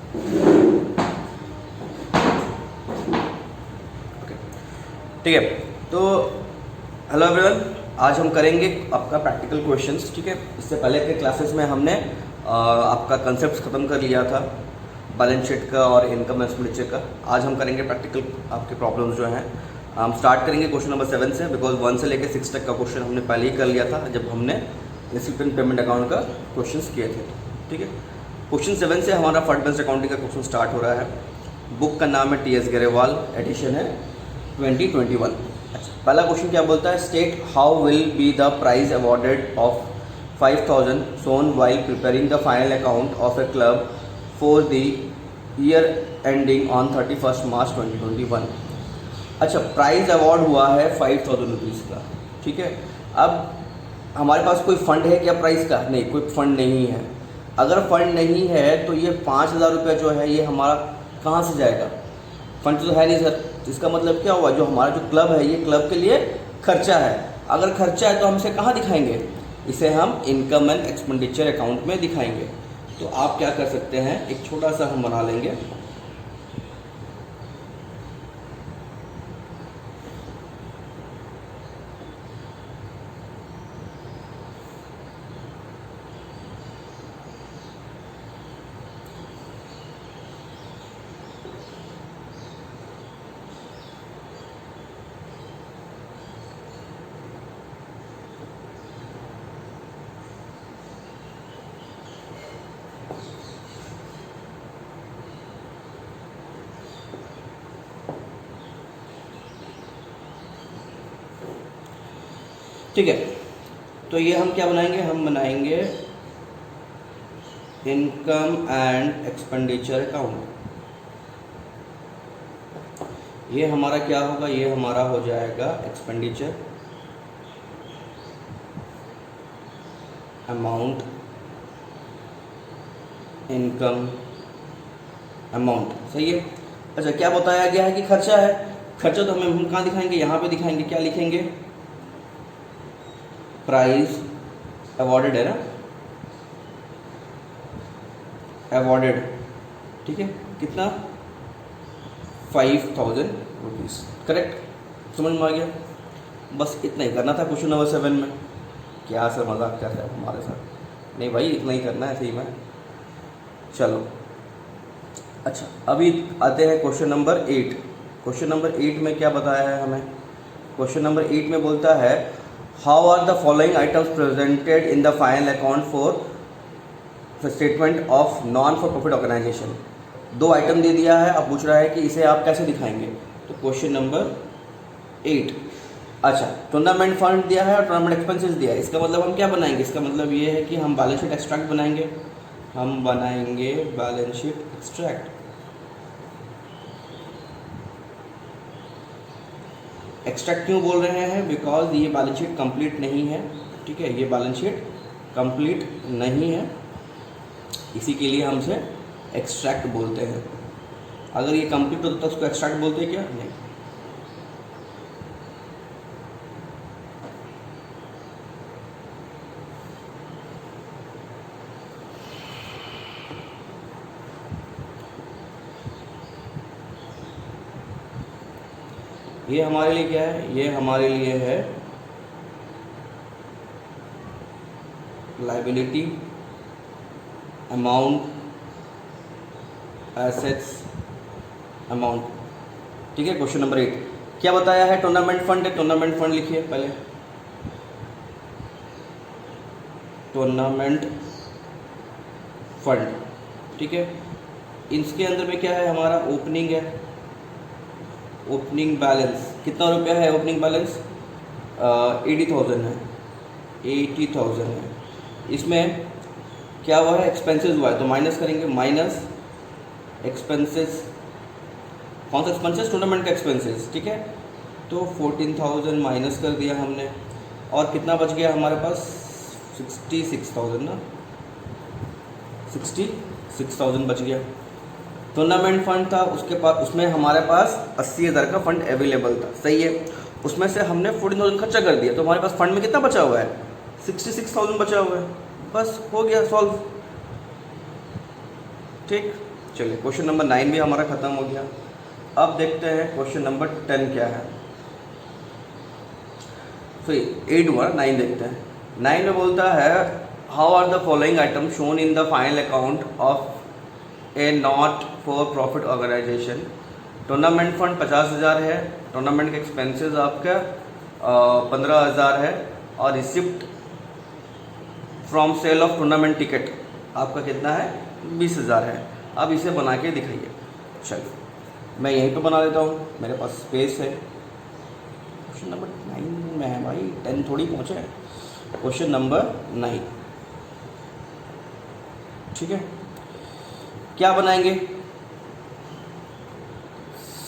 ठीक है, तो हेलो एवरीवन, आज हम करेंगे आपका प्रैक्टिकल क्वेश्चंस। ठीक है, इससे पहले के क्लासेस में हमने आपका कंसेप्ट ख़त्म कर लिया था बैलेंस शीट का और इनकम एक्सपेंडिचर का। आज हम करेंगे प्रैक्टिकल आपके प्रॉब्लम्स जो हैं। हम स्टार्ट करेंगे क्वेश्चन नंबर 7 से, बिकॉज 1 से लेकर 6 तक का क्वेश्चन हमने पहले ही कर लिया था जब हमने डिसिप्लिन पेमेंट अकाउंट का क्वेश्चन किए थे। ठीक है, क्वेश्चन 7 से हमारा फंड बेस्ड अकाउंटिंग का क्वेश्चन स्टार्ट हो रहा है। बुक का नाम है TS गरेवाल, एडिशन है 2021। अच्छा, पहला क्वेश्चन क्या बोलता है? State how will be the prize awarded of 5000 shown while preparing the final account of a club for the year ending on 31 March 2021। अच्छा, प्राइज अवार्ड हुआ है 5000 रुपीज़ का। ठीक है, अब हमारे पास कोई फंड है क्या प्राइस का? नहीं, कोई फंड नहीं है। अगर फंड नहीं है तो ये 5000 रुपये जो है ये हमारा कहाँ से जाएगा? फंड तो है नहीं सर। इसका मतलब क्या हुआ? जो हमारा जो क्लब है ये क्लब के लिए खर्चा है। अगर खर्चा है तो हम इसे कहाँ दिखाएंगे? इसे हम इनकम एंड एक्सपेंडिचर अकाउंट में दिखाएंगे। तो आप क्या कर सकते हैं, एक छोटा सा हम बना लेंगे। ठीक है, तो ये हम क्या बनाएंगे? हम बनाएंगे इनकम एंड एक्सपेंडिचर अकाउंट। ये हमारा क्या होगा? ये हमारा हो जाएगा एक्सपेंडिचर अमाउंट, इनकम अमाउंट। सही है। अच्छा, क्या बताया गया है कि खर्चा है। खर्चा तो हम कहाँ दिखाएंगे? यहाँ पे दिखाएंगे। क्या लिखेंगे? प्राइज अवॉर्डेड है ना, अवॉर्डेड। ठीक है, कितना? 5000 रुपीज़। करेक्ट, समझ में आ गया? बस इतना ही करना था क्वेश्चन नंबर 7 में। क्या सर मजाक कर रहे हैं हमारे साथ? नहीं भाई, इतना ही करना है सही में। चलो, अच्छा, अभी आते हैं क्वेश्चन नंबर 8। क्वेश्चन नंबर 8 में क्या बताया है हमें? क्वेश्चन नंबर 8 में बोलता है how are the following items presented in the final account for statement of non for profit organisation. 2 item दे दिया है, अब पूछ रहा है कि इसे आप कैसे दिखाएंगे। तो क्वेश्चन नंबर 8, अच्छा, टूर्नामेंट फंड दिया है और टूर्नामेंट एक्सपेंसेस दिया है। इसका मतलब हम क्या बनाएंगे? इसका मतलब ये है कि हम बैलेंस शीट एक्सट्रैक्ट बनाएंगे। हम बनाएंगे बैलेंस शीट एक्सट्रैक्ट। एक्सट्रैक्ट क्यों बोल रहे हैं? बिकॉज ये बैलेंस शीट कंप्लीट नहीं है। ठीक है, ये बैलेंस शीट कंप्लीट नहीं है, इसी के लिए हम इसे एक्सट्रैक्ट बोलते हैं। अगर ये कंप्लीट होता तो उसको एक्सट्रैक्ट बोलते हैं क्या? नहीं। ये हमारे लिए क्या है? ये हमारे लिए है लायबिलिटी अमाउंट, एसेट्स अमाउंट। ठीक है, क्वेश्चन नंबर 8 क्या बताया है? टूर्नामेंट फंड है। टूर्नामेंट फंड लिखिए पहले। Tournament fund. ठीक है, इसके अंदर में क्या है? हमारा ओपनिंग है। ओपनिंग बैलेंस कितना रुपया है? ओपनिंग बैलेंस 80,000 है। 80,000 है। इसमें क्या हुआ है? एक्सपेंसेस हुआ है, तो माइनस करेंगे। Minus expenses. कौन सा एक्सपेंसेस? टूर्नामेंट का एक्सपेंसेस। ठीक है, तो 14,000 माइनस कर दिया हमने, और कितना बच गया हमारे पास? 66,000 ना, 66,000 बच गया। टूर्नामेंट फंड था, उसके पास, उसमें हमारे पास 80,000 का फंड अवेलेबल था। सही है, उसमें से हमने 14,000 खर्चा कर दिया, तो हमारे पास फंड में कितना बचा हुआ है? 66,000 बचा हुआ है। बस हो गया सॉल्व। ठीक, चलिए क्वेश्चन नंबर 9 भी हमारा ख़त्म हो गया। अब देखते हैं क्वेश्चन नंबर 10 क्या है। सॉरी 8 हुआ, 9 देखते हैं। 9 में बोलता है how are the following item shown in the final account of a not for profit organisation. Tournament fund 50,000 है, टूर्नामेंट के एक्सपेंसेस आपका 15,000 है, और receipt from sale of tournament ticket आपका कितना है 20,000 है। अब इसे बना के दिखाइए। चलिए मैं यहीं पे बना देता हूँ, मेरे पास स्पेस है। क्वेश्चन नंबर 9 में है भाई, 10 थोड़ी पहुँचे हैं। क्वेश्चन नंबर 9, ठीक है। क्या बनाएंगे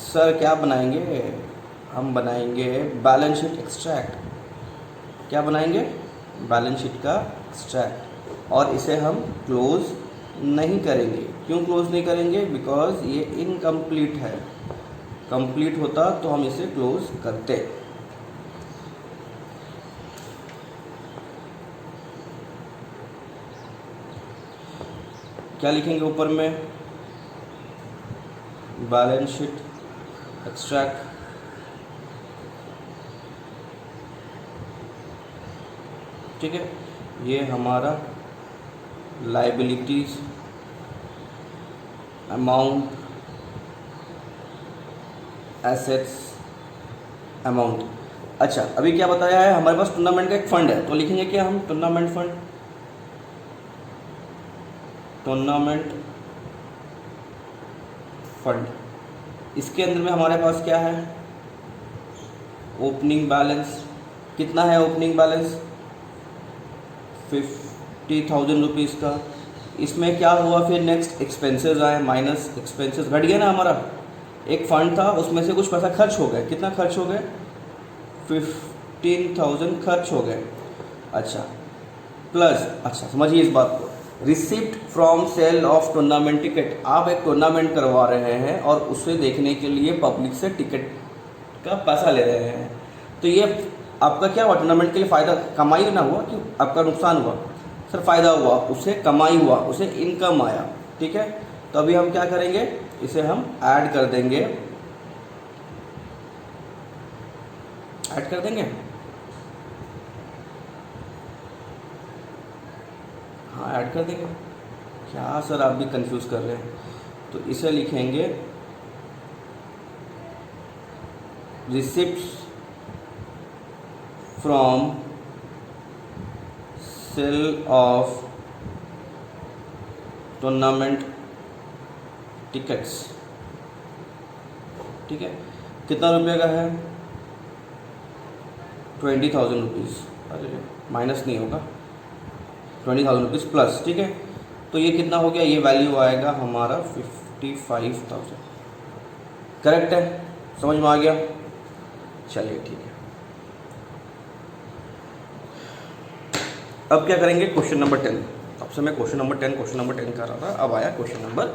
सर, क्या बनाएंगे? हम बनाएंगे बैलेंस शीट एक्सट्रैक्ट। क्या बनाएंगे? बैलेंस शीट का एक्सट्रैक्ट। और इसे हम क्लोज नहीं करेंगे। क्यों क्लोज नहीं करेंगे? बिकॉज ये इनकम्प्लीट है। कंप्लीट होता तो हम इसे क्लोज करते। क्या लिखेंगे ऊपर में? Balance sheet extract. ठीक है, ये हमारा लाइबिलिटीज अमाउंट, एसेट्स अमाउंट। अच्छा, अभी क्या बताया है? हमारे पास टूर्नामेंट का एक फंड है, तो लिखेंगे क्या हम? Tournament fund. Tournament fund. इसके अंदर में हमारे पास क्या है? Opening balance. कितना है ओपनिंग बैलेंस? 50,000 रुपीज़ का। इसमें क्या हुआ फिर? नेक्स्ट एक्सपेंसेस आए, माइनस एक्सपेंसेस घट गया ना हमारा। एक फंड था, उसमें से कुछ पैसा खर्च हो गया। कितना खर्च हो गए? 15,000 खर्च हो गए। अच्छा, प्लस, अच्छा समझिए इस बात को, receipt from sale of tournament ticket. आप एक टूर्नामेंट करवा रहे हैं और उसे देखने के लिए पब्लिक से टिकट का पैसा ले रहे हैं, तो ये आपका क्या हुआ? टूर्नामेंट के लिए फ़ायदा, कमाई ना हुआ कि आपका नुकसान हुआ? सर फ़ायदा हुआ, उससे कमाई हुआ, उसे इनकम आया। ठीक है, तो अभी हम क्या करेंगे? इसे हम ऐड कर देंगे। ऐड कर देंगे, हाँ ऐड कर देंगे। क्या सर आप भी कंफ्यूज कर रहे हैं? तो इसे लिखेंगे receipts from sale of tournament tickets. ठीक है, कितना रुपये का है? 20,000 रुपीज़। अरे माइनस नहीं होगा, 20,000 रुपीज़ प्लस। ठीक है, तो ये कितना हो गया? ये वैल्यू आएगा हमारा 55,000। करेक्ट है? समझ में आ गया? चलिए ठीक है। अब क्या करेंगे? Question number 10। अब से मैं क्वेश्चन नंबर 10 कर रहा था, अब आया क्वेश्चन नंबर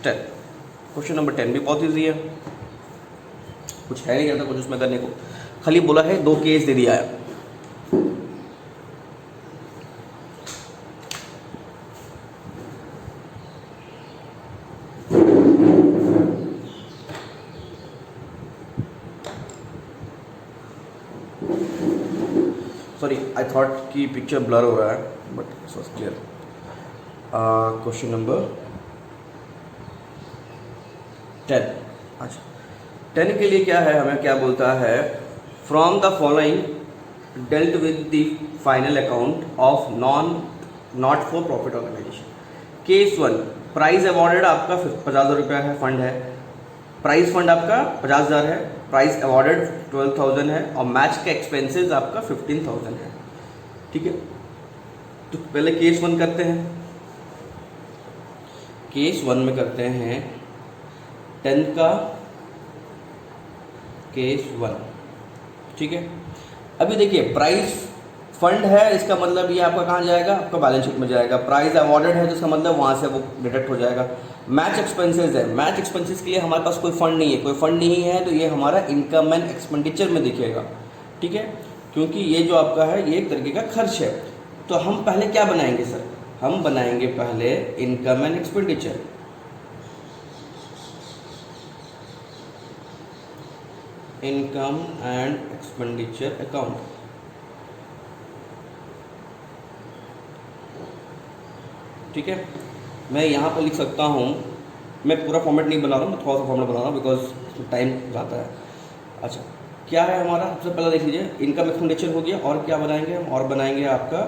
10। क्वेश्चन नंबर 10 भी बहुत ईजी है, कुछ है नहीं, कुछ उसमें करने को, खाली बोला है 2 केस दे दिया है। सॉरी, आई थॉट कि पिक्चर ब्लर हो रहा है, but it's was clear. Question number 10। अच्छा, 10 के लिए क्या है? हमें क्या बोलता है? From the following dealt with the final account of not for profit organisation. Case 1, prize awarded आपका 50,000 रुपया है, फंड है। प्राइज फंड आपका 50,000 है, प्राइस अवॉर्डेड 12,000 है, और मैच का एक्सपेंसेस आपका 15,000 है। ठीक है, तो पहले केस 1 करते हैं। केस 1 में करते हैं 10 का केस 1। ठीक है, अभी देखिए प्राइस फंड है, इसका मतलब ये आपका कहाँ जाएगा? आपका बैलेंस शीट में जाएगा। प्राइस अवॉर्डेड है तो इसका मतलब वहाँ से वो डिडक्ट हो जाएगा। मैच एक्सपेंसेस है, मैच एक्सपेंसेस के लिए हमारे पास कोई फंड नहीं है, कोई फंड नहीं है, तो ये हमारा इनकम एंड एक्सपेंडिचर में दिखेगा। ठीक है, क्योंकि ये जो आपका है ये एक तरीके का खर्च है। तो हम पहले क्या बनाएंगे सर? हम बनाएंगे पहले income and expenditure. Income and expenditure account. ठीक है, मैं यहाँ पर लिख सकता हूँ, मैं पूरा फॉर्मेट नहीं बना रहा हूँ, मैं थोड़ा सा फॉर्मेट बना रहा हूँ बिकॉज टाइम जाता है। अच्छा, क्या है हमारा, सबसे पहले देख लीजिए, इनकम एक्सपेंडिचर हो गया, और क्या बनाएंगे हम, और बनाएंगे आपका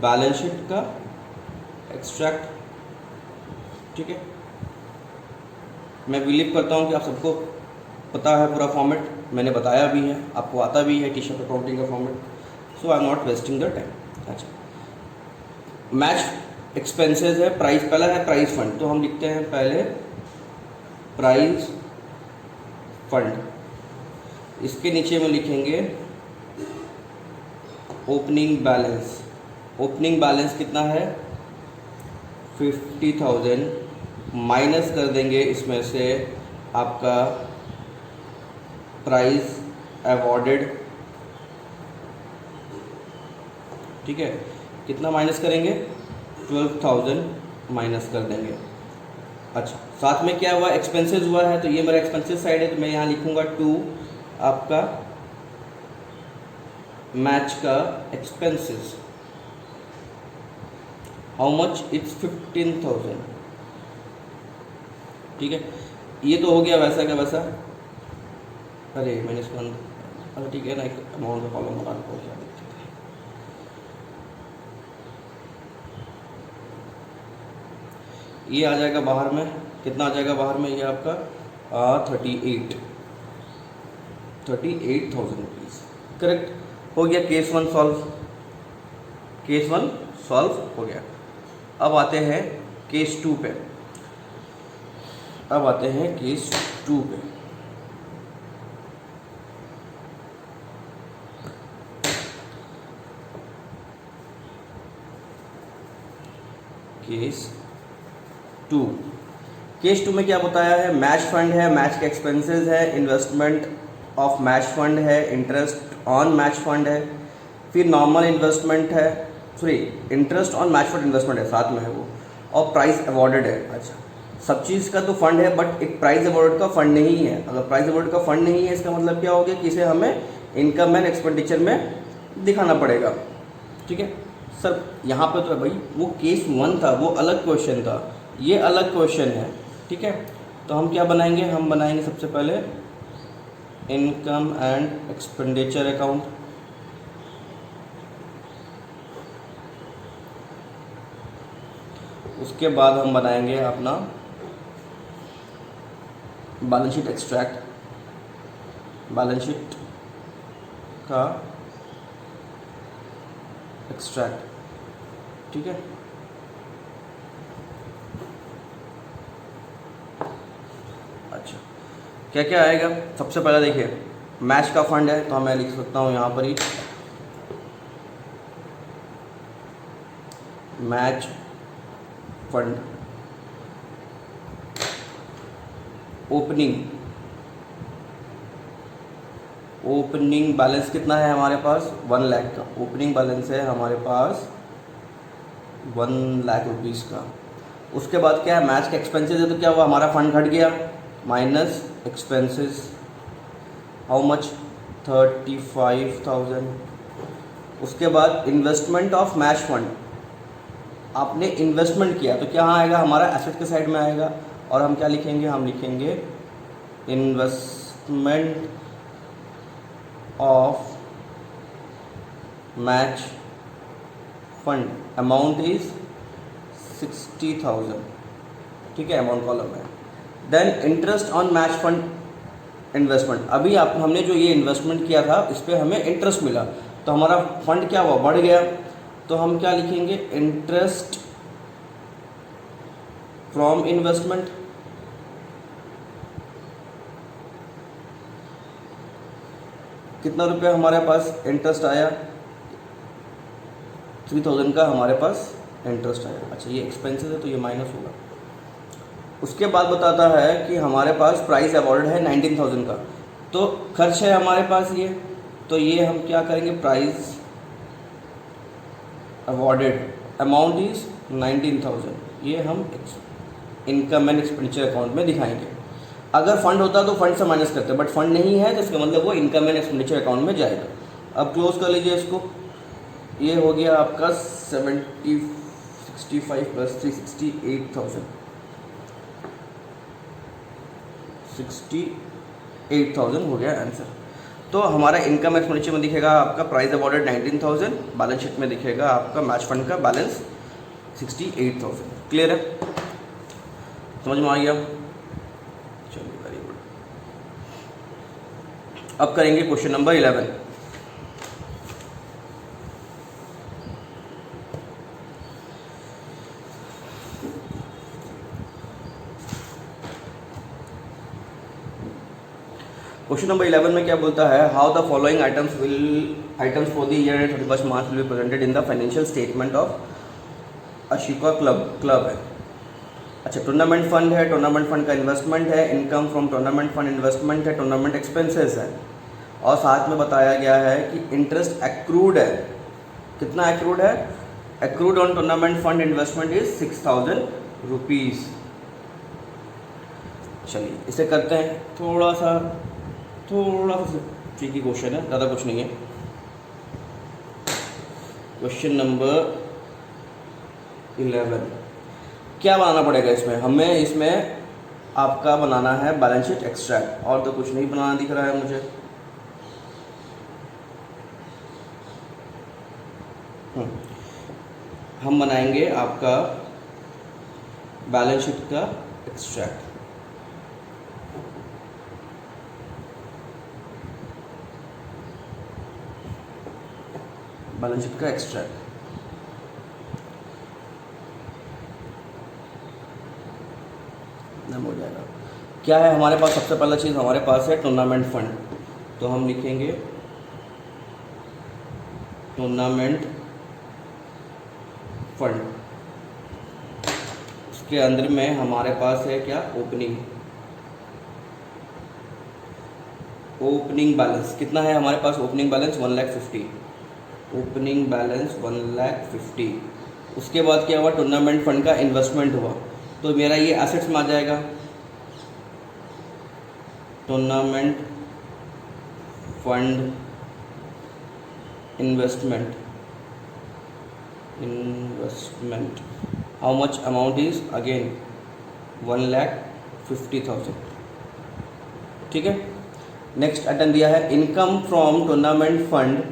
बैलेंस शीट का एक्सट्रैक्ट। ठीक है, मैं बिलीव करता हूँ कि आप सबको पता है पूरा फॉर्मेट, मैंने बताया भी है, आपको आता भी है टी शर्ट अकाउंटिंग का format, so I am not wasting the time. अच्छा, मैच एक्सपेंसेस है, प्राइस पहला है प्राइस फंड, तो हम लिखते हैं पहले प्राइस फंड, इसके नीचे में लिखेंगे ओपनिंग बैलेंस। ओपनिंग बैलेंस कितना है 50,000, माइनस कर देंगे इसमें से आपका प्राइस अवॉर्डेड। ठीक है, कितना माइनस करेंगे 12,000 माइनस कर देंगे। अच्छा, साथ में क्या हुआ, एक्सपेंसेस हुआ है, तो ये मेरा एक्सपेंसेस साइड है, तो मैं यहाँ लिखूँगा 2 आपका मैच का एक्सपेंसेस, हाउ मच, इट्स 15,000। ठीक है, ये तो हो गया वैसा का वैसा, अरे मैंने इसको अरे ठीक है ना, एक अमाउंट का कॉलम बना रखा क्या दिक्कत है। ये आ जाएगा बाहर में, कितना आ जाएगा बाहर में, ये आपका 38,000 रुपीज़। करेक्ट, हो गया केस 1 सॉल्व, केस 1 सॉल्व हो गया। अब आते हैं केस 2 पे, अब आते हैं केस 2 पे। केस 2, केस 2 में क्या बताया है, मैच फंड है, मैच के एक्सपेंसेस है, इन्वेस्टमेंट ऑफ मैच फंड है, इंटरेस्ट ऑन मैच फंड है, फिर नॉर्मल इन्वेस्टमेंट है, sorry interest on match fund investment है साथ में है वो, और प्राइस अवॉर्डेड है। अच्छा, सब चीज़ का तो फंड है, बट एक प्राइस अवॉर्डेड का फंड नहीं है। अगर प्राइस अवॉर्डेड का फंड नहीं है, इसका मतलब क्या हो गया कि इसे हमें इनकम एंड एक्सपेंडिचर में दिखाना पड़ेगा। ठीक है सर, यहाँ पे तो भाई वो केस 1 था, वो अलग क्वेश्चन था, ये अलग क्वेश्चन है। ठीक है, तो हम क्या बनाएंगे, हम बनाएंगे सबसे पहले इनकम एंड एक्सपेंडिचर अकाउंट। उसके बाद हम बनाएंगे अपना balance sheet extract, balance sheet का एक्सट्रैक्ट। ठीक है, अच्छा क्या क्या आएगा, सबसे पहले देखिए मैच का फंड है, तो मैं लिख सकता हूँ यहाँ पर ही मैच फंड। ओपनिंग बैलेंस कितना है हमारे पास 1 लाख का, ओपनिंग बैलेंस है हमारे पास 1 लाख रुपीज़ का। उसके बाद क्या है, मैच के एक्सपेंसेस है, तो क्या हुआ हमारा फंड घट गया, माइनस एक्सपेंसेस, हाउ मच 35,000। उसके बाद इन्वेस्टमेंट ऑफ मैच फंड, आपने इन्वेस्टमेंट किया तो क्या आएगा हमारा एसेट के साइड में आएगा, और हम क्या लिखेंगे, हम लिखेंगे investment of match fund, amount is 60,000। ठीक है, अमाउंट कॉलम है। Then interest on match fund investment, अभी आप हमने जो ये इन्वेस्टमेंट किया था इस पर हमें इंटरेस्ट मिला, तो हमारा फंड क्या हुआ, बढ़ गया, तो हम क्या लिखेंगे इंटरेस्ट फ्रॉम इन्वेस्टमेंट। कितना रुपया हमारे पास इंटरेस्ट आया, 3,000 का हमारे पास इंटरेस्ट आया। अच्छा, ये एक्सपेंसेस है तो ये माइनस होगा। उसके बाद बताता है कि हमारे पास प्राइस अवॉर्ड है 19,000 का, तो खर्च है हमारे पास ये, तो ये हम क्या करेंगे, प्राइस अवॉर्डेड अमाउंट इज 19,000, ये हम इनकम एंड एक्सपेंडिचर अकाउंट में दिखाएंगे। अगर फंड होता तो फंड से माइनस करते, बट फंड नहीं है तो इसका मतलब वो इनकम एंड एक्सपेंडिचर अकाउंट में जाएगा। अब क्लोज कर लीजिए इसको। ये हो गया आपका 65 प्लस 3 68,000, 68,000 हो गया आंसर। तो हमारा इनकम एक्सपेंडिचर में दिखेगा आपका प्राइस अवॉर्डेड 19,000, बैलेंस शीट में दिखेगा आपका मैच फंड का बैलेंस 68,000। क्लियर है, समझ में आ गया? चलिए वेरी गुड। अब करेंगे क्वेश्चन नंबर 11। क्वेश्चन नंबर 11 में क्या बोलता है, how the following items for the year 31 March will be presented in the financial statement of Ashika club है। अच्छा, टूर्नामेंट फंड है, टूर्नामेंट फंड का इन्वेस्टमेंट है, income from tournament fund investment है, टूर्नामेंट एक्सपेंसेस है, और साथ में बताया गया है कि इंटरेस्ट एक्रूड है। कितना एक्रूड है? Accrued on tournament fund investment is 6,000 rupees. चलिए इसे करते हैं, थोड़ा सा ट्रिकी क्वेश्चन है, ज़्यादा कुछ नहीं है। क्वेश्चन नंबर 11, क्या बनाना पड़ेगा इसमें? हमें इसमें आपका बनाना है बैलेंस शीट एक्सट्रैक्ट, और तो कुछ नहीं बनाना दिख रहा है मुझे। हम बनाएंगे आपका बैलेंस शीट का एक्सट्रैक्ट। बैलेंस शीट का एक्सट्रैक्ट हो जाएगा। क्या है हमारे पास? सबसे पहला चीज़ हमारे पास है टूर्नामेंट फंड, तो हम लिखेंगे टूर्नामेंट फंड। उसके अंदर में हमारे पास है क्या? Opening balance. कितना है हमारे पास ओपनिंग बैलेंस? 1,50,000। Opening balance 1,50,000। उसके बाद क्या हुआ? टूर्नामेंट फंड का इन्वेस्टमेंट हुआ, तो मेरा ये एसेट्स में आ जाएगा। Tournament fund investment how much amount is? Again 1,50,000। ठीक है। नेक्स्ट आइटम दिया है income from tournament fund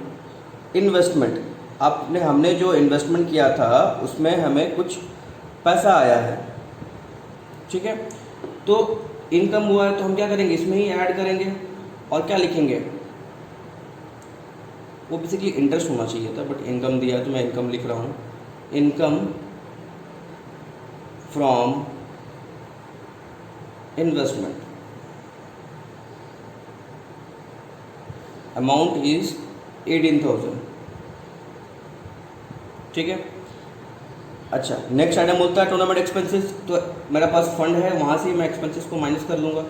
investment. हमने जो इन्वेस्टमेंट किया था उसमें हमें कुछ पैसा आया है, ठीक है। तो इनकम हुआ है तो हम क्या करेंगे? इसमें ही ऐड करेंगे, और क्या लिखेंगे? वो बेसिकली इंटरेस्ट होना चाहिए था, बट इनकम दिया है तो मैं इनकम लिख रहा हूँ। Income from investment amount is 18,000। ठीक है। अच्छा, नेक्स्ट आइटम बोलता है टूर्नामेंट एक्सपेंसेस। तो मेरा पास फंड है, वहाँ से मैं एक्सपेंसेस को माइनस कर लूँगा,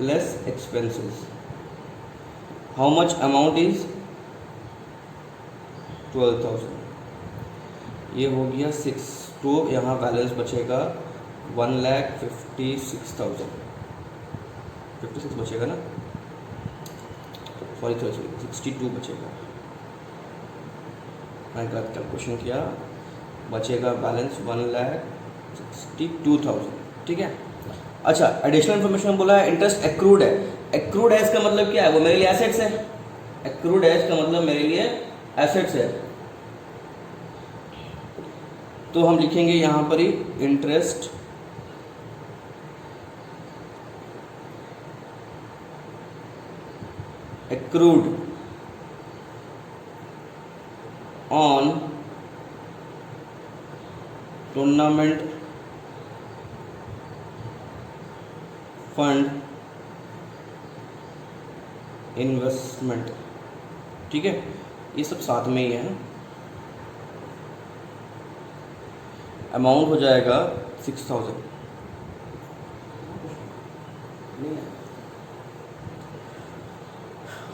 less expenses. How much amount is? 12,000। ये हो गया 6। तो यहाँ बैलेंस बचेगा 1,56,000। 56 बचेगा ना, सॉरी 62 बचेगा। मैं गलत कैलकुलेशन किया, बचेगा बैलेंस 1,62,000। ठीक है। अच्छा, एडिशनल इन्फॉर्मेशन बोला है इंटरेस्ट एक्रूड है। एक्रूड है इसका मतलब क्या है? वो मेरे लिए एसेट्स है। एक्रूड है इसका मतलब मेरे लिए एसेट्स है। तो हम लिखेंगे यहाँ पर ही interest accrued on tournament fund investment. ठीक है, ये सब साथ में ही है। अमाउंट हो जाएगा 6,000।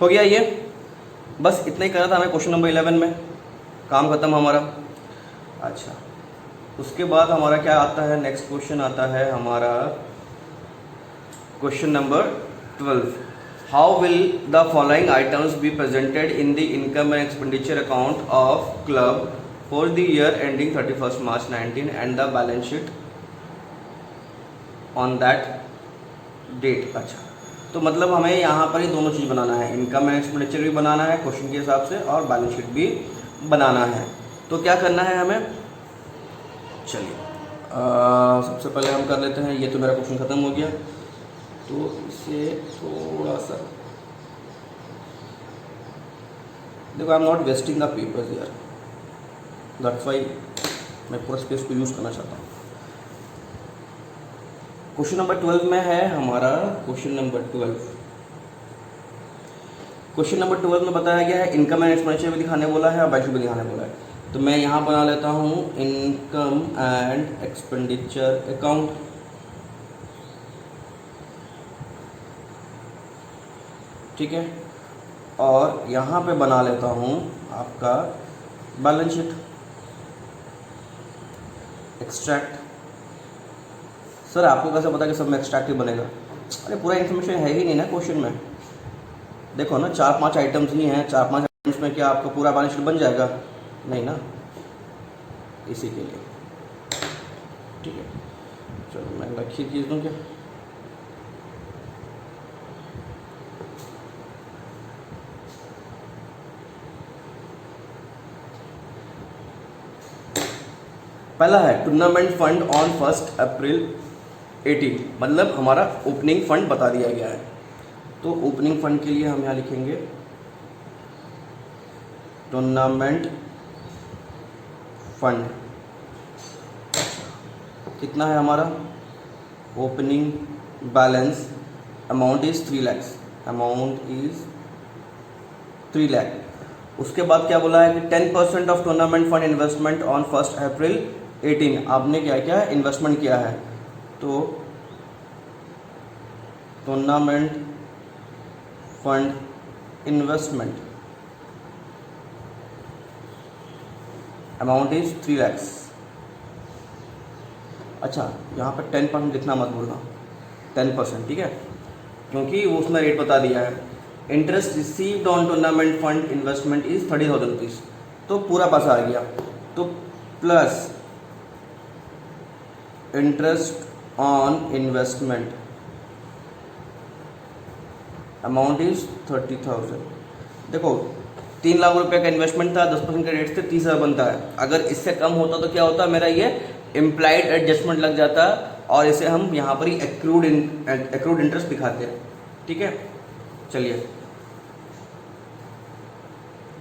हो गया ये, बस इतना ही करना था हमें क्वेश्चन नंबर 11 में, काम खत्म हमारा। अच्छा, उसके बाद हमारा क्या आता है? नेक्स्ट क्वेश्चन आता है हमारा question number 12, how will the following items be presented in the income and expenditure account of club for the year ending 31 March 19 and the balance sheet on that date. अच्छा, तो मतलब हमें यहाँ पर ही दोनों चीज़ बनाना है, इनकम एंड एक्सपेंडिचर भी बनाना है क्वेश्चन के हिसाब से और बैलेंस शीट भी बनाना है। तो क्या करना है हमें, चलिए सबसे पहले हम कर लेते हैं, ये तो मेरा क्वेश्चन ख़त्म हो गया, तो इसे थोड़ा सा देखो, I am not wasting the papers यार, दैट्स व्हाई मैं पूरा स्पेस को यूज़ करना चाहता हूँ। क्वेश्चन नंबर 12 में है हमारा, क्वेश्चन नंबर 12 में बताया गया है इनकम एंड एक्सपेंडिचर भी दिखाने बोला है और बैलेंस शीट भी दिखाने बोला है। तो मैं यहाँ बना लेता हूँ इनकम एंड एक्सपेंडिचर अकाउंट, ठीक है, और यहाँ पे बना लेता हूँ आपका बैलेंस शीट एक्सट्रैक्ट। सर आपको कैसे पता कि सब में एक्सट्रैक्ट ही बनेगा? अरे पूरा इन्फॉर्मेशन है ही नहीं ना क्वेश्चन में, देखो ना 4-5 आइटम्स ही हैं, 4-5 आइटम्स में क्या आपका पूरा बैलेंस शीट बन जाएगा? नहीं ना, इसी के लिए, ठीक है। चलो मैं लखी चीज़ दूँ क्या, पहला है टूर्नामेंट फंड ऑन 1 अप्रैल 18, मतलब हमारा ओपनिंग फंड बता दिया गया है। तो ओपनिंग फंड के लिए हम यहाँ लिखेंगे टूर्नामेंट फंड, कितना है हमारा opening balance, amount is 3 lakh, amount is 3 lakh. उसके बाद क्या बोला है कि 10% of tournament fund investment on 1 अप्रैल 18, आपने क्या क्या इन्वेस्टमेंट किया है, तो tournament fund investment amount is 3 lakh. अच्छा, यहाँ पर 10% लिखना मत भूलना, 10%, ठीक है, क्योंकि वो उसने रेट बता दिया है। Interest received on tournament fund investment is 30,000 rupees, तो पूरा पैसा आ गया, तो plus interest on investment amount is 30,000। देखो 3 लाख रुपए का इन्वेस्टमेंट था, 10% के रेट से 30,000 बनता है। अगर इससे कम होता तो क्या होता, मेरा ये इम्प्लाइड एडजस्टमेंट लग जाता और इसे हम यहाँ पर ही एक्रूड इंटरेस्ट दिखाते हैं, ठीक है। चलिए,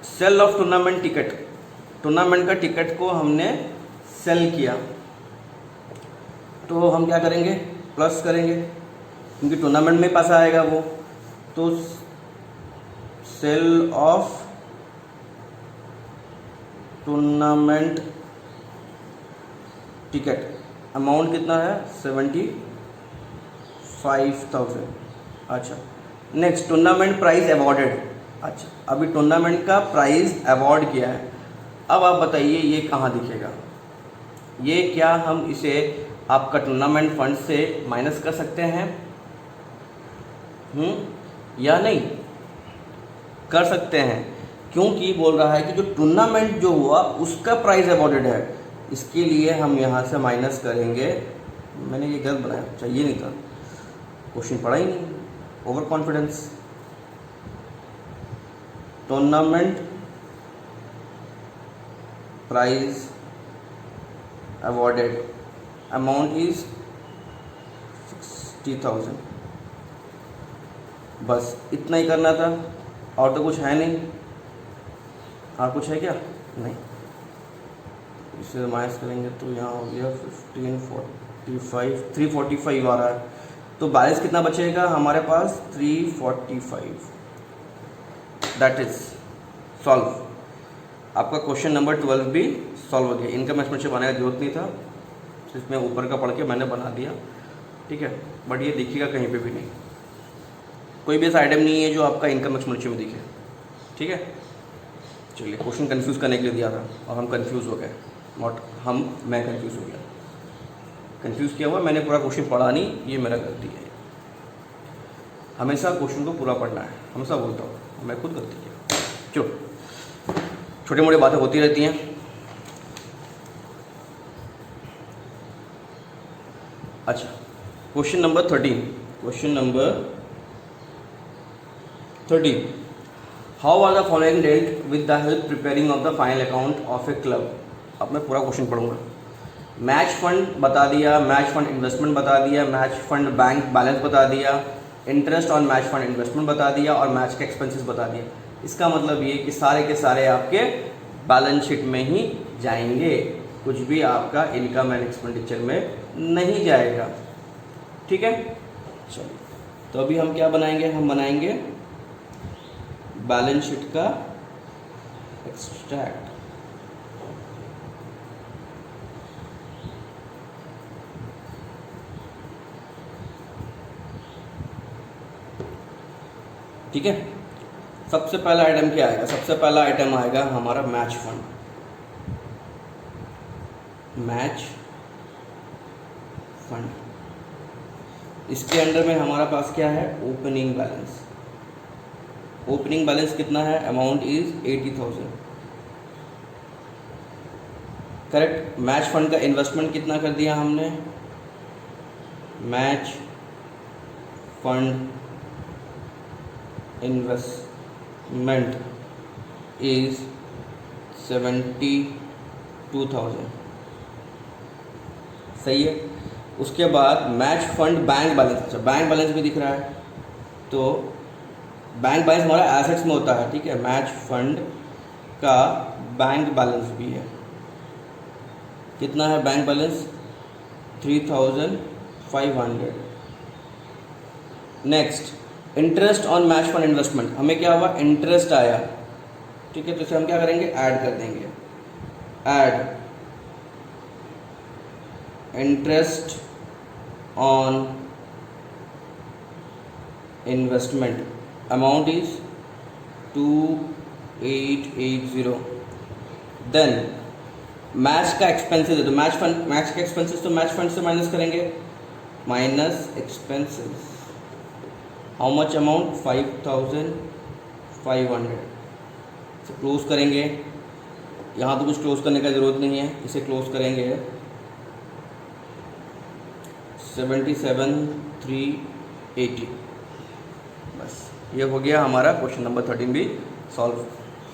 sale of tournament ticket, tournament का टिकट को हमने सेल किया, तो हम क्या करेंगे, प्लस करेंगे, क्योंकि टूर्नामेंट में पैसा आएगा वो, तो sale of tournament ticket amount कितना है 75,000। अच्छा, नेक्स्ट टूर्नामेंट प्राइज अवॉर्डेड। अच्छा, अभी टूर्नामेंट का प्राइज अवॉर्ड किया है, अब आप बताइए ये कहाँ दिखेगा, ये क्या हम इसे आपका टूर्नामेंट फंड से माइनस कर सकते हैं या नहीं कर सकते हैं, क्योंकि बोल रहा है कि जो टूर्नामेंट जो हुआ उसका प्राइस अवॉर्डेड है, इसके लिए हम यहाँ से माइनस करेंगे। मैंने ये गलत बनाया, चाहिए नहीं था, क्वेश्चन पढ़ा ही नहीं, over confidence. Tournament prize awarded amount is 60,000, बस इतना ही करना था, और तो कुछ है नहीं। और कुछ है क्या? नहीं। इसे माइनस करेंगे तो यहाँ हो गया 1545, 345 आ रहा है, तो बैलेंस कितना बचेगा हमारे पास 345। That is solve. आपका क्वेश्चन नंबर 12 भी सॉल्व हो गया। इनकम एक्सपेंडिचर बनाने की जरूरत नहीं था, इसमें ऊपर का पढ़ के मैंने बना दिया, ठीक है, बट ये दिखेगा कहीं पे भी नहीं, कोई भी ऐसा आइटम नहीं है जो आपका इनकम एक्सपेंडिचर में दिखे, ठीक है। चलिए, क्वेश्चन कंफ्यूज करने के लिए दिया था और हम कंफ्यूज हो गए, मैं कंफ्यूज हो गया, कंफ्यूज किया हुआ, मैंने पूरा क्वेश्चन पढ़ा नहीं, ये मेरा गलती है। हमेशा क्वेश्चन को पूरा पढ़ना है, हमेशा बोलता हूँ, मैं खुद गलती किया। चलो छोटी मोटी बातें होती रहती हैं। अच्छा, question number 13 how are the following dealt with the help preparing of the final account of a club. अब मैं पूरा क्वेश्चन पढ़ूंगा। मैच फंड बता दिया, मैच फंड इन्वेस्टमेंट बता दिया, मैच फंड बैंक बैलेंस बता दिया, interest on match fund investment बता दिया और मैच के एक्सपेंसेस बता दिया। इसका मतलब ये कि सारे के सारे आपके बैलेंस शीट में ही जाएंगे, कुछ भी आपका इनकम एंड एक्सपेंडिचर में नहीं जाएगा। ठीक है, चलिए तो अभी हम क्या बनाएंगे, हम बनाएंगे बैलेंस शीट का एक्सट्रैक्ट। ठीक है, सबसे पहला आइटम क्या आएगा, सबसे पहला आइटम आएगा हमारा मैच फंड। मैच फंड, इसके अंडर में हमारा पास क्या है, ओपनिंग बैलेंस। ओपनिंग बैलेंस कितना है, amount is 80,000। Correct. Match fund का इन्वेस्टमेंट कितना कर दिया हमने, मैच फंड इन्वेस्टमेंट इज 72,000। सही है। उसके बाद मैच फंड बैंक बैलेंस, अच्छा बैंक बैलेंस भी दिख रहा है, तो बैंक बैलेंस हमारा एसेट्स में होता है। ठीक है, मैच फंड का बैंक बैलेंस भी है, कितना है bank balance, 3,500। Next, interest on match fund investment, हमें क्या हुआ, इंटरेस्ट आया। ठीक है, तो इसे हम क्या करेंगे, ऐड कर देंगे। Add interest on investment, amount is 2880। Then match का एक्सपेंसेस है, तो मैच का एक्सपेंसेस तो मैच फंड से माइनस करेंगे, minus expenses, how much amount, 5,500 से क्लोज करेंगे। यहाँ तो कुछ क्लोज करने का ज़रूरत नहीं है, इसे क्लोज करेंगे 77,380। बस ये हो गया हमारा क्वेश्चन नंबर 13 भी सॉल्व।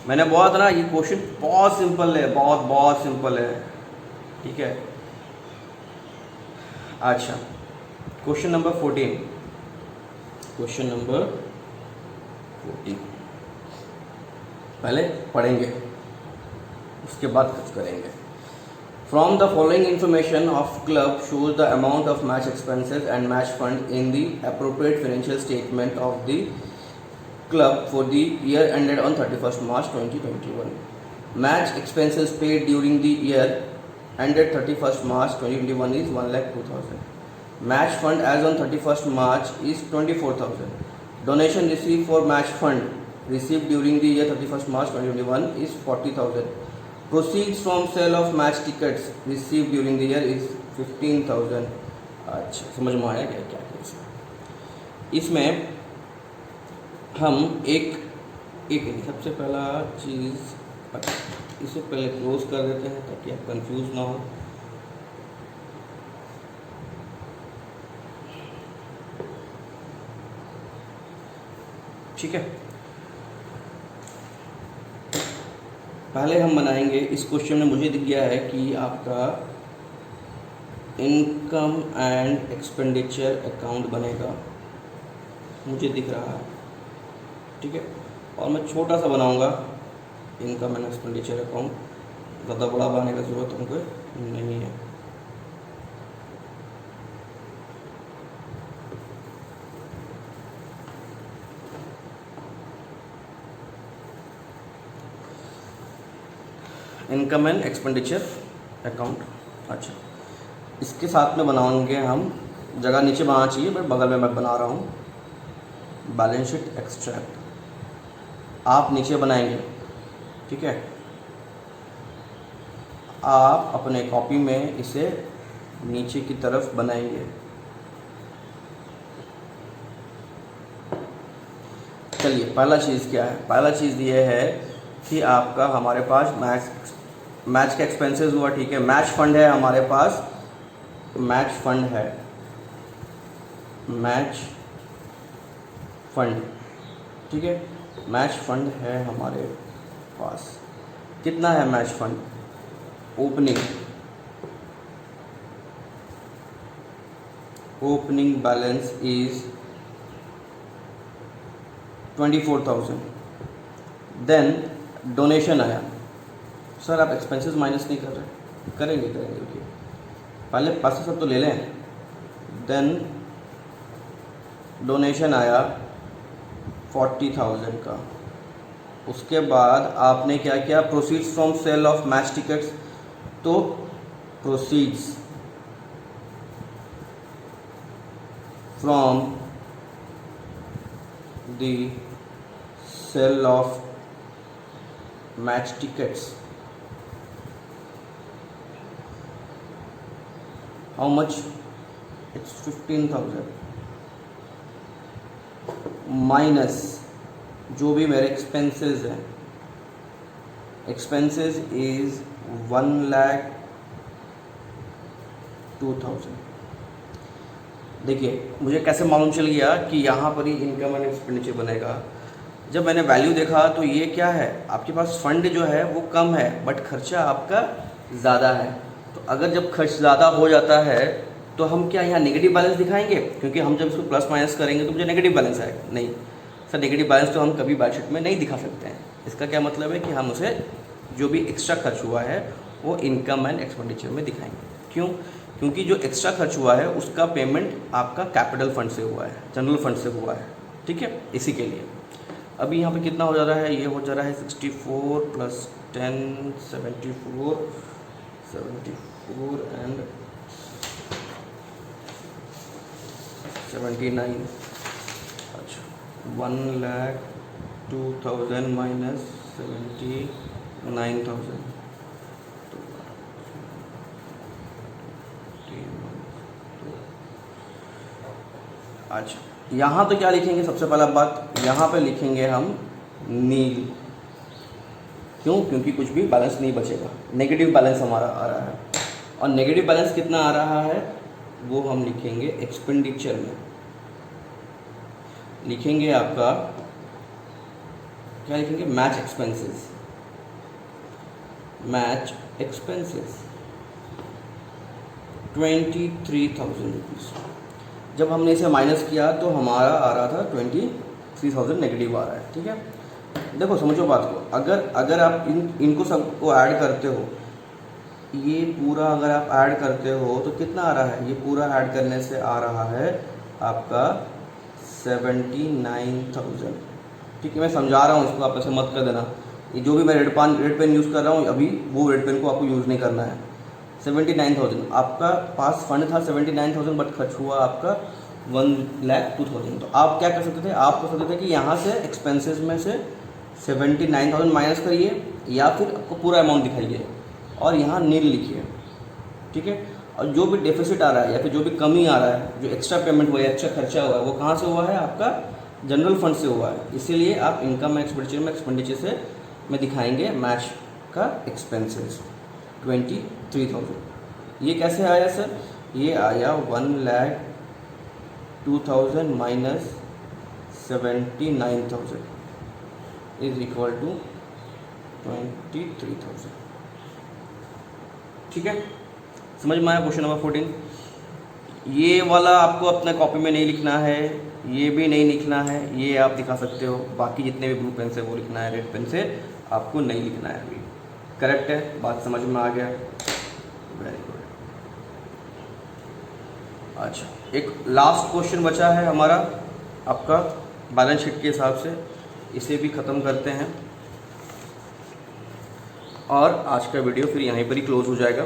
मैंने बोला था ना ये क्वेश्चन बहुत सिंपल है, बहुत सिंपल है। ठीक है, अच्छा क्वेश्चन नंबर 14 पहले पढ़ेंगे, उसके बाद कुछ करेंगे। From the following information of club shows the amount of match expenses and match fund in the appropriate financial statement of the club for the year ended on 31st March 2021. Match expenses paid during the year ended 31st March 2021 is 1,02,000. Match fund as on 31st March is 24,000. Donation received for match fund received during the year 31st March 2021 is 40,000. Proceeds from sale of match tickets received during the year is 15,000. अच्छा समझ में आया क्या क्या इसमें हम एक सबसे पहला चीज़, इसे पहले क्लोज कर देते हैं ताकि आप कंफ्यूज ना हो। ठीक है, पहले हम बनाएंगे, इस क्वेश्चन में मुझे दिख गया है कि आपका इनकम एंड एक्सपेंडिचर अकाउंट बनेगा, मुझे दिख रहा है। ठीक है, और मैं छोटा सा बनाऊंगा इनकम एंड एक्सपेंडिचर अकाउंट, ज़्यादा बड़ा बनाने का ज़रूरत हमको नहीं है। Income and expenditure account. अच्छा, इसके साथ में बनाएंगे हम, जगह नीचे बनाना चाहिए बट बगल में मैं बना रहा हूँ, बैलेंस शीट एक्सट्रैक्ट आप नीचे बनाएंगे। ठीक है, आप अपने कॉपी में इसे नीचे की तरफ बनाएंगे। चलिए पहला चीज़ क्या है, पहला चीज़ ये है कि आपका हमारे पास मैच के एक्सपेंसेस हुआ, ठीक है। मैच फंड है हमारे पास, मैच फंड है, मैच फंड, ठीक है। मैच फंड है हमारे पास, कितना है match fund? Opening balance is 24,000। Then donation आया। सर आप एक्सपेंसेस माइनस नहीं कर रहे? करेंगे ओके, पहले पैसे सब तो ले लें। देन डोनेशन आया 40,000 का। उसके बाद आपने क्या किया? Proceeds from sale of match tickets, तो proceeds from the sale of match tickets, how much? It's 15,000 minus जो भी मेरे एक्सपेंसेस हैं, एक्सपेंसेस इज 1,02,000। देखिए मुझे कैसे मालूम चल गया कि यहाँ पर ही इनकम एंड एक्सपेंडिचर बनेगा? जब मैंने वैल्यू देखा तो ये क्या है, आपके पास फंड जो है वो कम है बट खर्चा आपका ज़्यादा है। तो अगर जब खर्च ज़्यादा हो जाता है तो हम क्या यहाँ नेगेटिव बैलेंस दिखाएंगे? क्योंकि हम जब इसको प्लस माइनस करेंगे तो मुझे नेगेटिव बैलेंस आएगा। नहीं सर, नेगेटिव बैलेंस तो हम कभी बैलेंस शीट में नहीं दिखा सकते हैं। इसका क्या मतलब है कि हम उसे जो भी एक्स्ट्रा खर्च हुआ है वो इनकम एंड एक्सपेंडिचर में दिखाएंगे। क्यों? क्योंकि जो एक्स्ट्रा खर्च हुआ है उसका पेमेंट आपका कैपिटल फंड से हुआ है, जनरल फंड से हुआ है, ठीक है। इसी के लिए अभी यहाँ पे कितना हो जा रहा है? ये हो जा रहा है 64 + 10 74 एंड 79। अच्छा, 1,02,000 माइनस 79,000, अच्छा यहाँ तो क्या लिखेंगे? सबसे पहला बात यहाँ पे लिखेंगे हम नील। क्यों? क्योंकि कुछ भी बैलेंस नहीं बचेगा, नेगेटिव बैलेंस हमारा आ रहा है। और नेगेटिव बैलेंस कितना आ रहा है वो हम लिखेंगे एक्सपेंडिचर में। लिखेंगे आपका क्या लिखेंगे? Match expenses, match expenses 23,000 rupees. जब हमने इसे माइनस किया तो हमारा आ रहा था 23,000 नेगेटिव आ रहा है, ठीक है। देखो समझो बात को, अगर आप इनको सबको ऐड करते हो, ये पूरा अगर आप ऐड करते हो तो कितना आ रहा है? ये पूरा ऐड करने से आ रहा है आपका 79,000, ठीक है। मैं समझा रहा हूँ इसको, आप ऐसे मत कर देना। ये जो भी मैं रेड पेन यूज़ कर रहा हूँ अभी, वो रेड पेन को आपको यूज़ नहीं करना है। 79,000 आपका पास फंड था 79,000 बट खर्च हुआ आपका 1,02,000। तो आप क्या कर सकते थे? आप कर सकते थे कि यहाँ से एक्सपेंसेस में से 79,000 माइनस करिए या फिर आपको पूरा अमाउंट दिखाइए और यहाँ नील लिखिए, ठीक है। और जो भी डेफिसिट आ रहा है या फिर जो भी कमी आ रहा है, जो एक्स्ट्रा पेमेंट हुआ है, एक्स्ट्रा खर्चा हुआ है, वो कहाँ से हुआ है? आपका जनरल फंड से हुआ है। इसीलिए आप इनकम एक्सपेंडिचर से में दिखाएंगे मैच का एक्सपेंसेस 23,000। ये कैसे आया सर? ये आया 1,02,000 माइनस 79,000 इज इक्वल टू 23,000, ठीक है। समझ में आया? Question number 14। ये वाला आपको अपने कॉपी में नहीं लिखना है, ये भी नहीं लिखना है, ये आप दिखा सकते हो। बाकी जितने भी ब्लू पेन से वो लिखना है, रेड पेन से आपको नहीं लिखना है। अभी करेक्ट है? बात समझ में आ गया? Very good. अच्छा, एक लास्ट क्वेश्चन बचा है हमारा आपका बैलेंस शीट के हिसाब से, इसे भी ख़त्म करते हैं और आज का वीडियो फिर यहीं पर ही क्लोज हो जाएगा।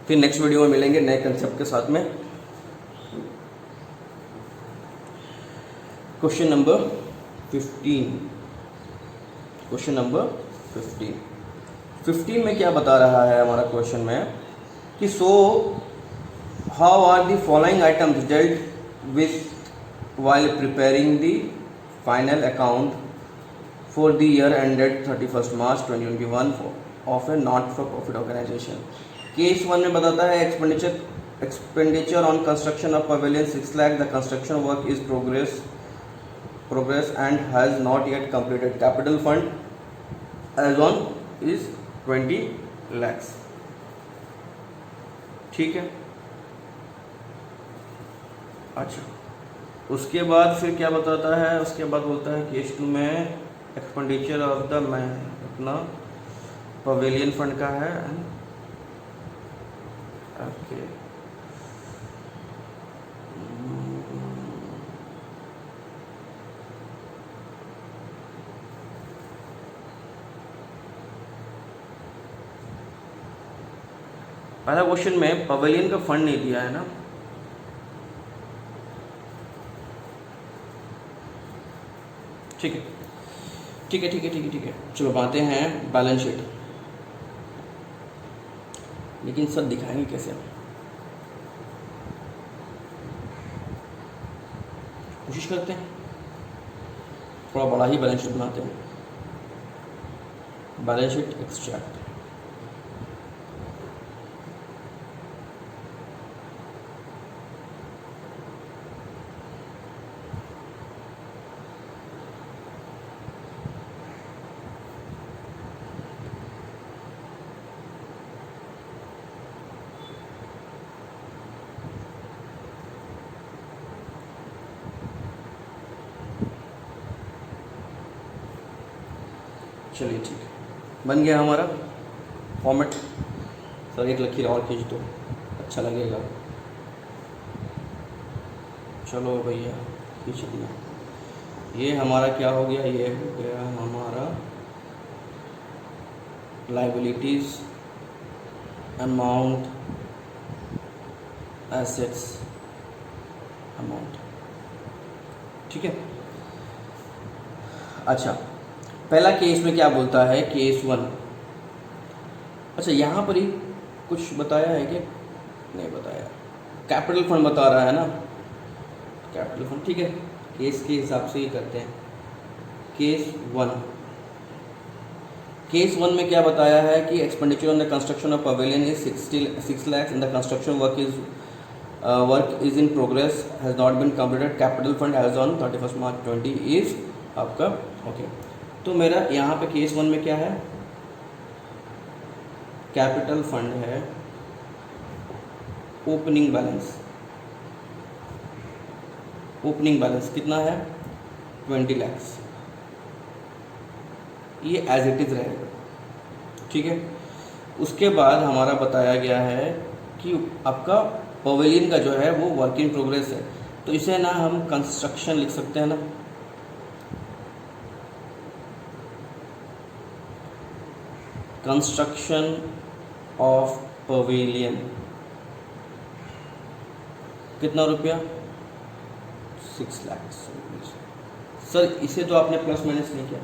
फिर नेक्स्ट वीडियो में मिलेंगे नए कंसेप्ट के साथ में। Question number 15। क्वेश्चन नंबर 15 में क्या बता रहा है हमारा क्वेश्चन में कि so how are the following items dealt with while preparing the final account for the year ended 31 March 2021 of a not for profit organisation. Case 1 में बताता है expenditure on construction of pavilion 6 lakh, the construction work is progress and has not yet completed, capital fund as on is 20 lakhs। ठीक है, अच्छा उसके बाद फिर क्या बताता है, उसके बाद बोलता है केस 2 में एक्सपेंडिचर ऑफ द अपना पवेलियन फंड का है। ओके पहला क्वेश्चन में पवेलियन का फंड नहीं दिया है ना, ठीक है ठीक है ठीक है ठीक है ठीक है। चलो बनाते हैं बैलेंस शीट, लेकिन सर दिखाएंगे कैसे, कोशिश करते हैं थोड़ा बड़ा ही बैलेंस शीट बनाते हैं। बैलेंस शीट एक्सट्रैक्ट, चलिए ठीक है, बन गया हमारा फॉर्मेट। सर एक लकीर और खींच दो, अच्छा लगेगा। चलो भैया खींच दिया। ये हमारा क्या हो गया, ये हो गया हमारा लाइबिलिटीज, अमाउंट, एसेट्स, अमाउंट, ठीक है। अच्छा पहला केस में क्या बोलता है, केस 1। अच्छा यहाँ पर ही कुछ बताया है कि नहीं बताया, कैपिटल फंड बता रहा है ना, कैपिटल फंड, ठीक है केस के हिसाब से ही करते हैं। केस 1, केस 1 में क्या बताया है कि expenditure on the construction of pavilion is 6 lakhs and the construction work is in progress, has not been completed, capital fund as on 31 March 20 is आपका ओके। तो मेरा यहाँ पे केस 1 में क्या है, कैपिटल फंड है, ओपनिंग बैलेंस, ओपनिंग बैलेंस कितना है 20 lakhs, ये एज इट इज़ रहेगा, ठीक है। उसके बाद हमारा बताया गया है कि आपका पवेलियन का जो है वो वर्क इन प्रोग्रेस है, तो इसे ना हम कंस्ट्रक्शन लिख सकते हैं ना, कंस्ट्रक्शन ऑफ पवेलियन कितना रुपया 6 lakhs। सर इसे तो आपने प्लस माइनस नहीं किया,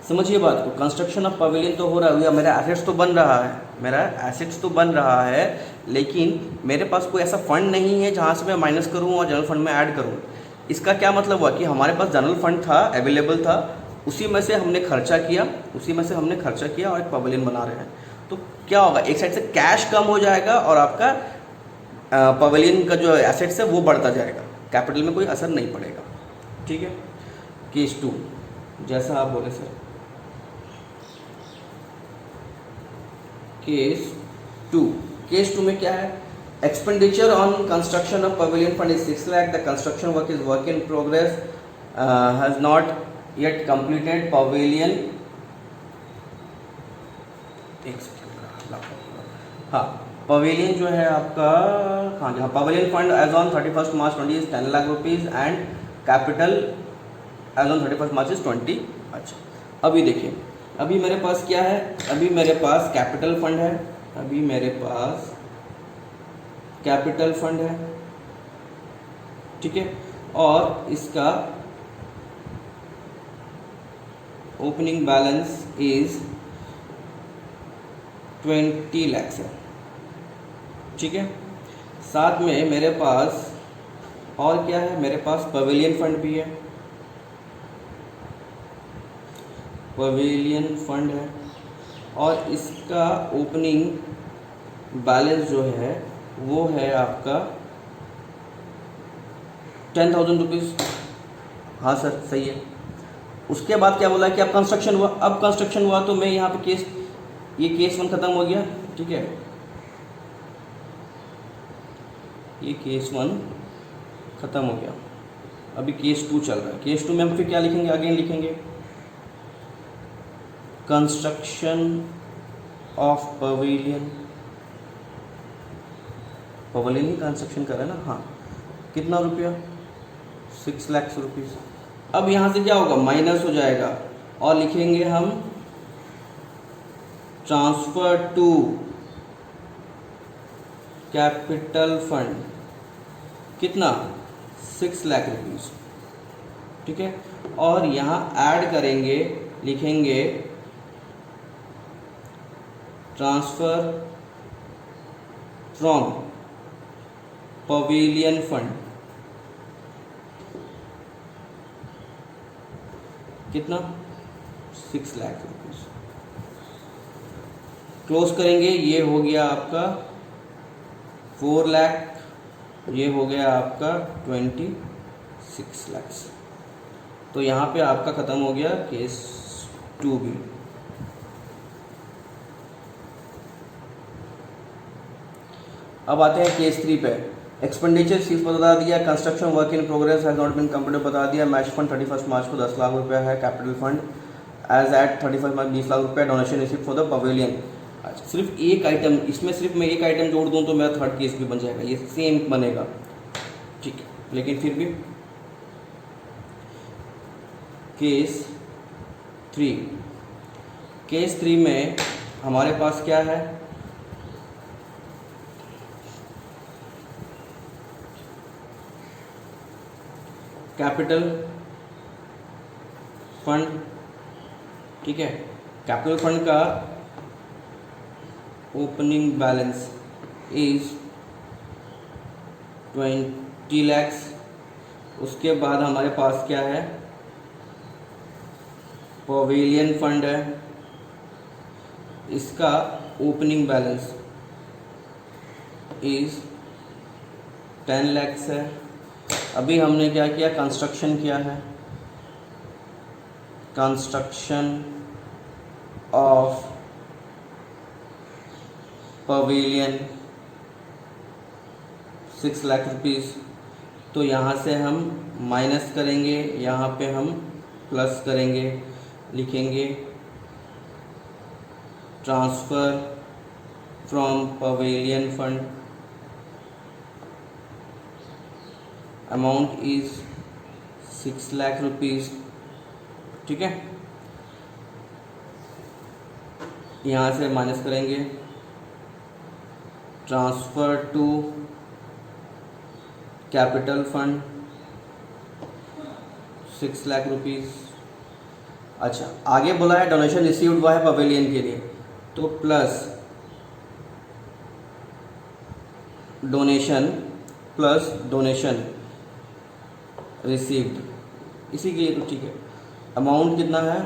समझिए बात को, कंस्ट्रक्शन ऑफ पवेलियन तो हो रहा है, मेरा एसेट्स तो बन रहा है, मेरा एसेट्स तो बन रहा है, लेकिन मेरे पास कोई ऐसा फंड नहीं है जहाँ से मैं माइनस करूँ और जनरल फंड में ऐड करूँ। इसका क्या मतलब हुआ कि हमारे पास जनरल फंड था, अवेलेबल था, उसी में से हमने खर्चा किया, और एक पवेलियन बना रहे हैं। तो क्या होगा, एक साइड से कैश कम हो जाएगा और आपका पवेलियन का जो एसेट्स है वो बढ़ता जाएगा, कैपिटल में कोई असर नहीं पड़ेगा, ठीक है। केस 2 जैसा आप बोले सर, केस 2 में क्या है, expenditure on construction of pavilion fund is 6 lakh, the construction work is work in progress, has not yet completed, pavilion, एक सेकेंड, हाँ पवेलियन जो है आपका, हाँ जहाँ pavilion fund as on 31 March 20 is 10 lakh rupees and capital as on 31 March is 20। अच्छा अभी देखिए, अभी मेरे पास क्या है, अभी मेरे पास कैपिटल फंड है, अभी मेरे पास कैपिटल फंड है, ठीक है, और इसका ओपनिंग बैलेंस इज 20 lakhs है, ठीक है। साथ में मेरे पास और क्या है, मेरे पास पवेलियन फंड भी है, पवेलियन फंड है और इसका ओपनिंग बैलेंस जो है वो है आपका 10,000 रुपीज़। हाँ सर सही है। उसके बाद क्या बोला कि अब कंस्ट्रक्शन हुआ। अब कंस्ट्रक्शन हुआ तो मैं यहाँ पे ये केस 1 ख़त्म हो गया, ठीक है, ये केस 1 ख़त्म हो गया। अभी केस 2 चल रहा है। केस 2 में हम फिर क्या लिखेंगे, अगेन लिखेंगे construction of pavilion. Pavilion he construction कर रहा है ना, हाँ। कितना रुपया, 6 लाख रुपीज़। अब यहाँ से क्या होगा, माइनस हो जाएगा और लिखेंगे हम ट्रांसफर टू कैपिटल फंड, कितना, 6 लाख रुपीज़, ठीक है। और यहाँ ऐड करेंगे, लिखेंगे ट्रांसफर फ्रॉम पवेलियन फंड, कितना, 6 लाख रुपीज़। क्लोज करेंगे, ये हो गया आपका 4 लाख, ये हो गया आपका 26 लाख। तो यहाँ पे आपका ख़त्म हो गया केस 2 भी। अब आते हैं केस 3 पे। एक्सपेंडिचर सील्स बता दिया, construction work in progress has not been completed बता दिया, मैच फंड 31 मार्च को 10 लाख रुपया है, capital fund as eight 31 March 20 lakh रुपया, donation receive for the pavilion. अच्छा, सिर्फ एक आइटम, इसमें सिर्फ मैं एक आइटम जोड़ दूँ तो मेरा थर्ड केस भी बन जाएगा, ये सेम बनेगा, ठीक है। लेकिन फिर भी केस 3 में हमारे पास क्या है, कैपिटल फंड, ठीक है। कैपिटल फंड का ओपनिंग बैलेंस इज 20 lakhs। उसके बाद हमारे पास क्या है, पवेलियन फंड है, इसका ओपनिंग बैलेंस इज 10 lakhs है। अभी हमने क्या किया, कंस्ट्रक्शन किया है, construction of pavilion 6 lakh rupees. तो यहाँ से हम माइनस करेंगे, यहाँ पे हम प्लस करेंगे, लिखेंगे transfer from pavilion fund, amount is 6 lakh rupees, ठीक है। यहाँ से माइनस करेंगे, transfer to capital fund 6 lakh rupees. अच्छा, आगे बोला है डोनेशन रिसीव्ड हुआ है पवेलियन के लिए, तो प्लस डोनेशन रिसीव्ड, इसी के लिए तो ठीक है। अमाउंट कितना है,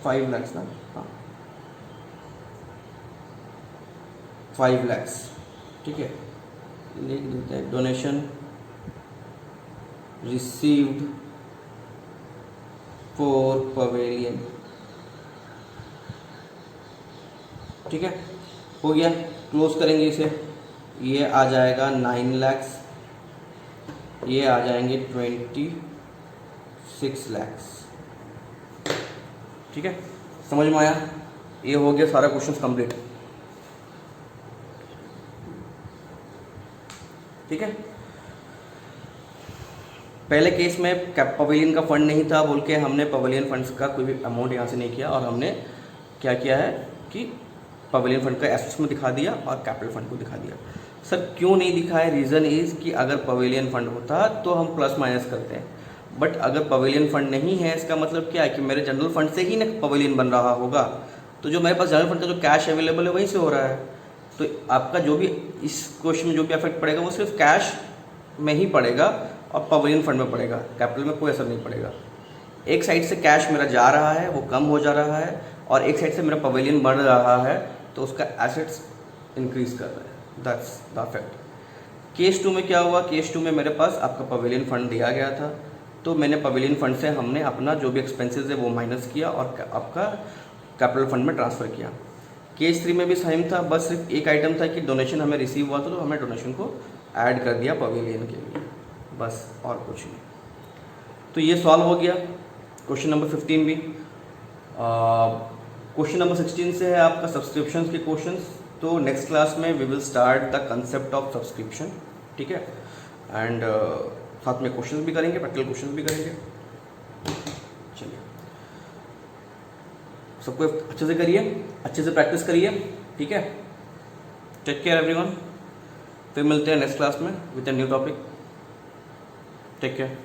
5 लाख ना, हाँ 5 लाख, ठीक है। लिख देते हैं डोनेशन रिसीव्ड फॉर पवेलियन, ठीक है, हो गया। क्लोज करेंगे इसे, ये आ जाएगा 9 लाख, ये आ जाएंगे 26 लाख, ठीक है। समझ में आया, ये हो गया सारा क्वेश्चन कंप्लीट, ठीक है। पहले केस में पवेलियन का फंड नहीं था बोल के हमने पवेलियन फंड्स का कोई भी अमाउंट यहाँ से नहीं किया, और हमने क्या किया है कि पवेलियन फंड का एसेट्स में दिखा दिया और कैपिटल फंड को दिखा दिया। सर क्यों नहीं दिखाया, रीज़न इज़ कि अगर पवेलियन फंड होता तो हम प्लस माइनस करते हैं, बट अगर पवेलियन फंड नहीं है इसका मतलब क्या है कि मेरे जनरल फंड से ही ना पवेलियन बन रहा होगा, तो जो मेरे पास जनरल फंड का जो कैश अवेलेबल है वहीं से हो रहा है। तो आपका जो भी इस क्वेश्चन में जो भी इफेक्ट पड़ेगा वो सिर्फ कैश में ही पड़ेगा और पवेलियन फंड में पड़ेगा, कैपिटल में कोई असर नहीं पड़ेगा, एक साइड से कैश मेरा जा रहा है, वो कम हो जा रहा है, और एक साइड से मेरा पवेलियन बढ़ रहा है, तो उसका एसेट्स इंक्रीज कर रहा है। That's the fact. केस 2 में क्या हुआ? केस 2 में मेरे पास आपका पवेलियन फंड दिया गया था, तो मैंने पवेलियन फंड से हमने अपना जो भी एक्सपेंसेस है वो माइनस किया और आपका कैपिटल फंड में ट्रांसफ़र किया। केस 3 में भी सेम था, बस सिर्फ एक आइटम था कि डोनेशन हमें रिसीव हुआ था, तो हमें डोनेशन को ऐड कर दिया पवेलियन के लिए, बस और कुछ नहीं। तो ये सॉल्व हो गया क्वेश्चन नंबर 15 भी। क्वेश्चन नंबर 16 से है आपका सब्सक्रिप्शंस के क्वेश्चंस। तो नेक्स्ट क्लास में we will start the concept of subscription, ठीक है, एंड साथ में क्वेश्चंस भी करेंगे, प्रैक्टिकल क्वेश्चंस भी करेंगे। चलिए, सबको अच्छे से करिए, अच्छे से प्रैक्टिस करिए, ठीक है। टेक केयर एवरीवन, फिर मिलते हैं नेक्स्ट क्लास में with a new topic. Take care.